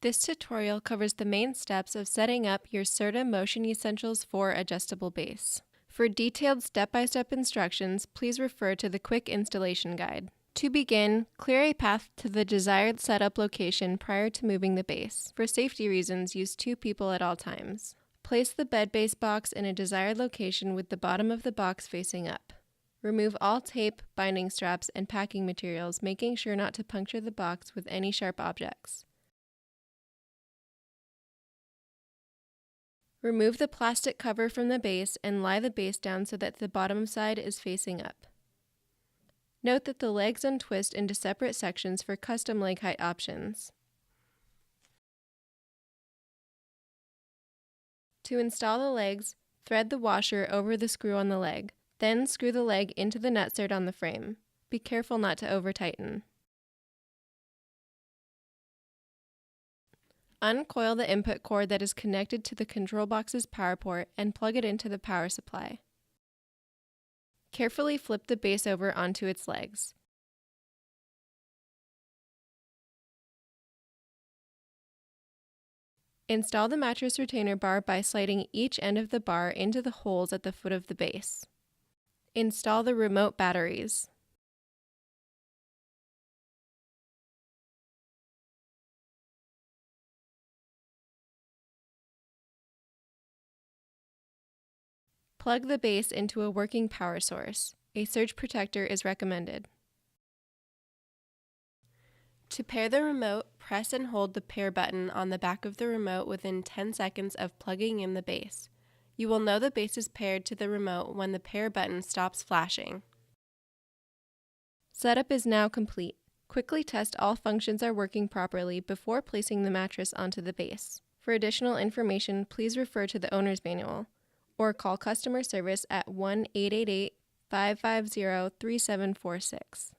This tutorial covers the main steps of setting up your Serta Motion Essentials 4 adjustable base. For detailed step-by-step instructions, please refer to the quick installation guide. To begin, clear a path to the desired setup location prior to moving the base. For safety reasons, use 2 people at all times. Place the bed base box in a desired location with the bottom of the box facing up. Remove all tape, binding straps, and packing materials, making sure not to puncture the box with any sharp objects. Remove the plastic cover from the base and lie the base down so that the bottom side is facing up. Note that the legs untwist into separate sections for custom leg height options. To install the legs, thread the washer over the screw on the leg, then screw the leg into the nutsert on the frame. Be careful not to over-tighten. Uncoil the input cord that is connected to the control box's power port and plug it into the power supply. Carefully flip the base over onto its legs. Install the mattress retainer bar by sliding each end of the bar into the holes at the foot of the base. Install the remote batteries. Plug the base into a working power source. A surge protector is recommended. To pair the remote, press and hold the pair button on the back of the remote within 10 seconds of plugging in the base. You will know the base is paired to the remote when the pair button stops flashing. Setup is now complete. Quickly test all functions are working properly before placing the mattress onto the base. For additional information, please refer to the owner's manual or call customer service at 1-888-550-3746.